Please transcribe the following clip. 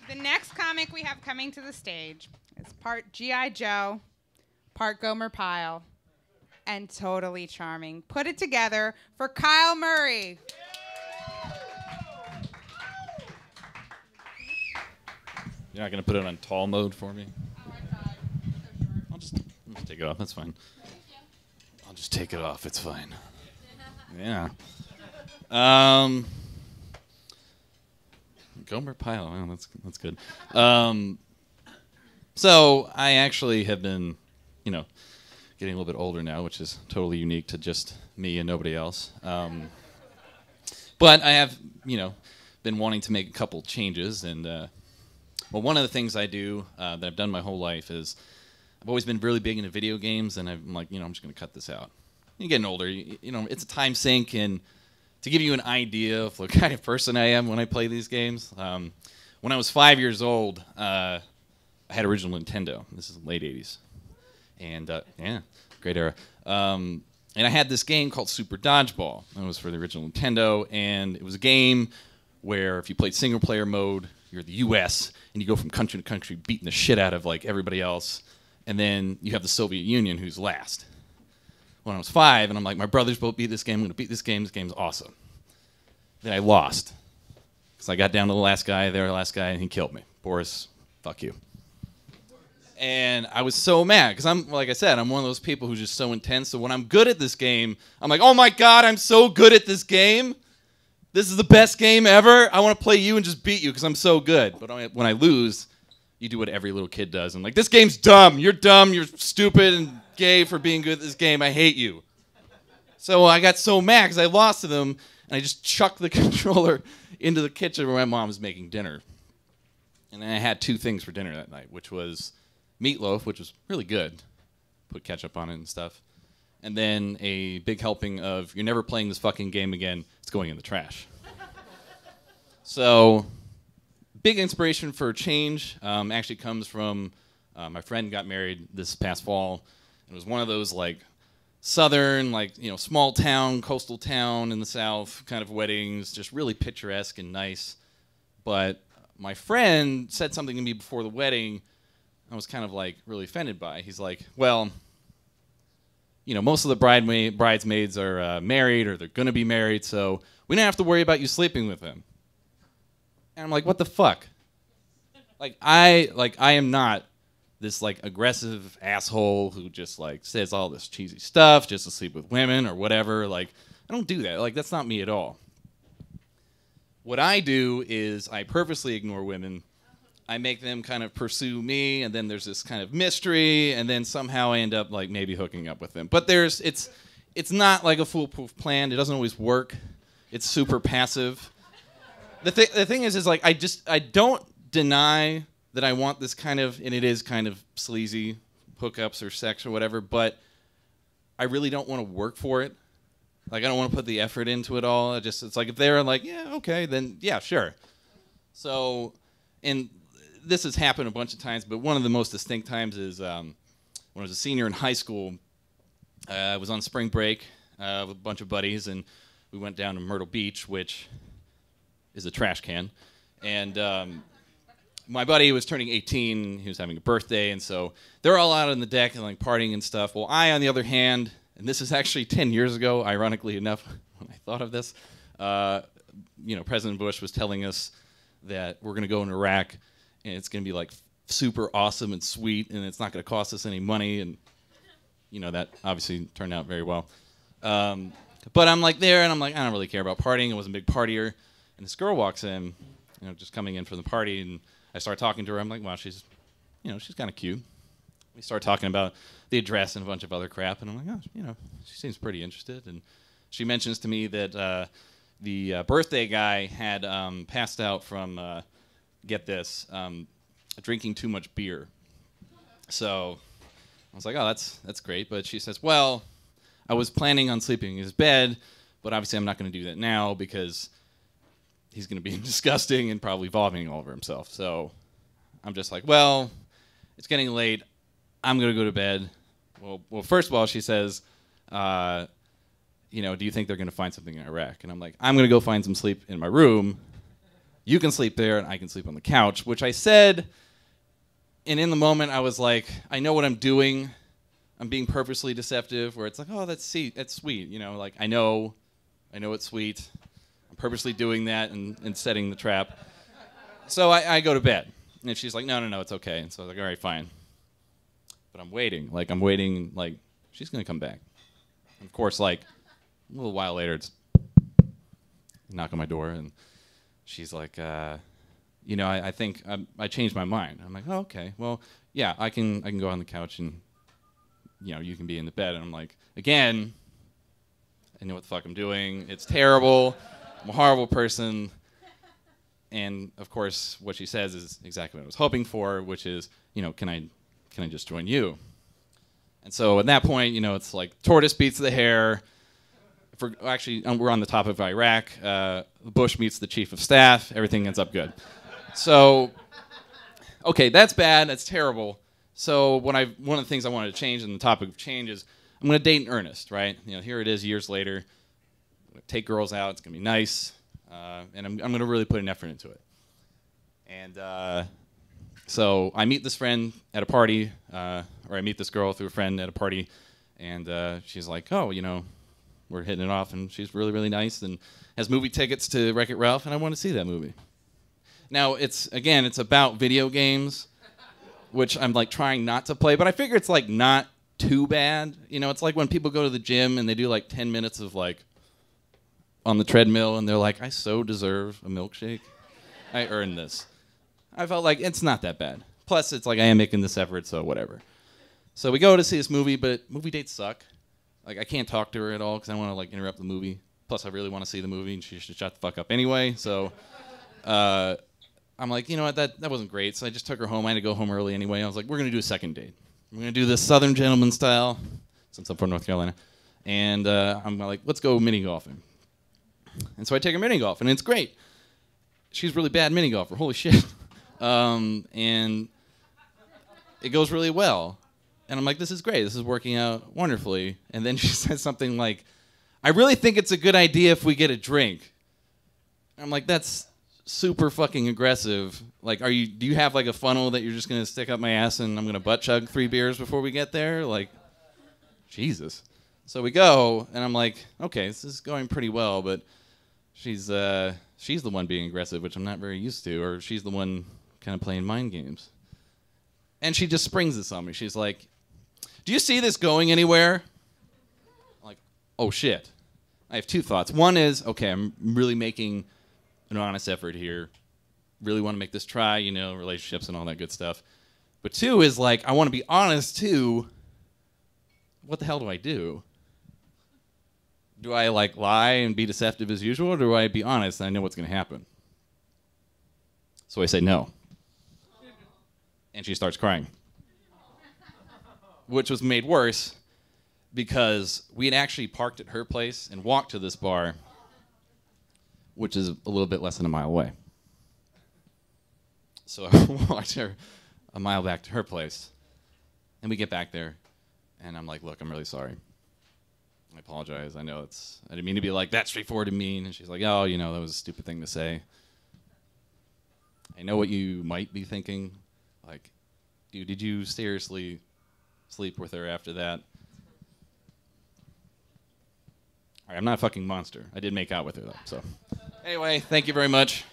The next comic we have coming to the stage is part G.I. Joe, part Gomer Pyle, and totally charming. Put it together for Kyle Murray. You're not going to put it on tall mode for me? Oh, I tried. I'll just take it off. That's fine. I'll just take it off. It's fine. Yeah. Gomer Pyle. Wow, that's good. So I actually have been, getting a little bit older now, which is totally unique to just me and nobody else. But I have, been wanting to make a couple changes. And, one of the things I do that I've done my whole life is I've always been really big into video games, and I'm like, I'm just going to cut this out. You're getting older. It's a time sink, and to give you an idea of the kind of person I am when I play these games, when I was 5 years old, I had original Nintendo. This is the late 80s. And, yeah, great era. And I had this game called Super Dodgeball. That was for the original Nintendo, and it was a game where if you played single-player mode, you're the U.S., and you go from country to country beating the shit out of, everybody else, and then you have the Soviet Union who's last. When I was 5, and I'm like, my brothers both beat this game, I'm going to beat this game, this game's awesome. Then I lost. Because I got down to the last guy, and he killed me. Boris, fuck you. And I was so mad, because like I said, I'm one of those people who's just so intense, so when I'm good at this game, I'm like, oh my god, I'm so good at this game. This is the best game ever. I want to play you and just beat you, because I'm so good. But when I lose, you do what every little kid does. I'm like, this game's dumb, you're stupid, and gay for being good at this game. I hate you. So I got so mad because I lost to them, and I just chucked the controller into the kitchen where my mom was making dinner. And then I had 2 things for dinner that night, which was meatloaf, which was really good. Put ketchup on it and stuff. And then a big helping of, you're never playing this fucking game again. It's going in the trash. So, big inspiration for change actually comes from my friend got married this past fall. It was one of those southern, small town, coastal town in the South kind of weddings, just really picturesque and nice. But my friend said something to me before the wedding I was kind of really offended by. He's like, well, most of the bridesmaids are married or they're going to be married, so we don't have to worry about you sleeping with them. And I'm like, what the fuck? I am not this aggressive asshole who just says all this cheesy stuff just to sleep with women or whatever. I don't do that. That's not me at all. What I do is I purposely ignore women. I make them kind of pursue me, and then there's this kind of mystery, and then somehow I end up maybe hooking up with them. But it's not a foolproof plan. It doesn't always work. It's super passive. The thing is I don't deny that I want this kind of, and it is kind of sleazy hookups or sex or whatever, but I really don't want to work for it. I don't want to put the effort into it all. It's if they're yeah, okay, then yeah, sure. So, and this has happened a bunch of times, but one of the most distinct times is when I was a senior in high school. I was on spring break with a bunch of buddies, and we went down to Myrtle Beach, which is a trash can. And my buddy was turning 18. He was having a birthday, and so they're all out on the deck and partying and stuff. Well, I, on the other hand, and this is actually 10 years ago, ironically enough, when I thought of this, President Bush was telling us that we're going to go in Iraq, and it's going to be super awesome and sweet, and it's not going to cost us any money, and that obviously turned out very well. But I'm there, and I'm I don't really care about partying. I wasn't a big partier, and this girl walks in, just coming in from the party, and I start talking to her. I'm like, wow, she's kind of cute. We start talking about the address and a bunch of other crap, and I'm like, oh, she seems pretty interested. And she mentions to me that the birthday guy had passed out from, get this, drinking too much beer. So I was like, oh, that's great. But she says, well, I was planning on sleeping in his bed, but obviously I'm not going to do that now because he's going to be disgusting and probably vomiting all over himself. So I'm just like, well, it's getting late. I'm going to go to bed. Well, first of all, she says, do you think they're going to find something in Iraq? And I'm like, I'm going to go find some sleep in my room. you can sleep there and I can sleep on the couch, which I said. And in the moment, I was like, I know what I'm doing. I'm being purposely deceptive, where it's like, oh, that's sweet. You know, like, I know it's sweet. I'm purposely doing that and setting the trap. So I go to bed. And she's like, no, it's okay. And so I was like, all right, fine. But I'm waiting, she's going to come back. And of course, like, a little while later, it's knock on my door, and she's like, I think I changed my mind. I'm like, oh, okay. Well, yeah, I can go on the couch and, you can be in the bed. And I'm like, again, I know what the fuck I'm doing. It's terrible. I'm a horrible person. And of course, what she says is exactly what I was hoping for, which is, can I just join you? And so at that point, it's like tortoise beats the hare. We're on the top of Iraq. Bush meets the chief of staff. Everything ends up good. So, okay, that's bad. That's terrible. So one of the things I wanted to change, and the topic of change, is I'm going to date in earnest, right? Here it is years later. I'm going to take girls out. It's going to be nice. And I'm going to really put an effort into it. And so I meet this friend at a party, or I meet this girl through a friend at a party, and she's like, oh, we're hitting it off, and she's really, really nice and has movie tickets to Wreck-It Ralph, and I want to see that movie. Now, it's about video games, which I'm like trying not to play, but I figure it's like not too bad. It's like when people go to the gym and they do like 10 minutes of like on the treadmill, and they're like, I so deserve a milkshake. I earned this. I felt like it's not that bad. Plus, it's like I am making this effort, so whatever. So we go to see this movie, but movie dates suck. Like, I can't talk to her at all because I want to like interrupt the movie. Plus, I really want to see the movie, and she should shut the fuck up anyway. So I'm like, you know what, that wasn't great. So I just took her home. I had to go home early anyway. I was like, we're going to do a second date. We're going to do this Southern gentleman style, since I'm from North Carolina. And I'm like, let's go mini golfing. And so I take her mini golf, and it's great. She's a really bad mini golfer. Holy shit. And it goes really well. And I'm like, this is great. This is working out wonderfully. And then she says something like, I really think it's a good idea if we get a drink. And I'm like, that's super fucking aggressive. Like, do you have like a funnel that you're just going to stick up my ass and I'm going to butt chug 3 beers before we get there? Like, Jesus. So we go, and I'm like, okay, this is going pretty well, but she's the one being aggressive, which I'm not very used to, or she's the one kind of playing mind games. And she just springs this on me. She's like, do you see this going anywhere? I'm like, oh shit. I have 2 thoughts. One is, okay, I'm really making an honest effort here. Really want to make this try, relationships and all that good stuff. But 2 is like, I want to be honest too. What the hell do I do? Do I like lie and be deceptive as usual, or do I be honest and I know what's going to happen? So I say no. And she starts crying. Which was made worse because we had actually parked at her place and walked to this bar, which is a little bit less than a mile away. So I walked her a mile back to her place, and we get back there, and I'm like, look, I'm really sorry. I apologize. I know I didn't mean to be like that straightforward and mean. And she's like, oh, that was a stupid thing to say. I know what you might be thinking. Like, dude, did you seriously sleep with her after that? All right, I'm not a fucking monster. I did make out with her, though. So, anyway, thank you very much.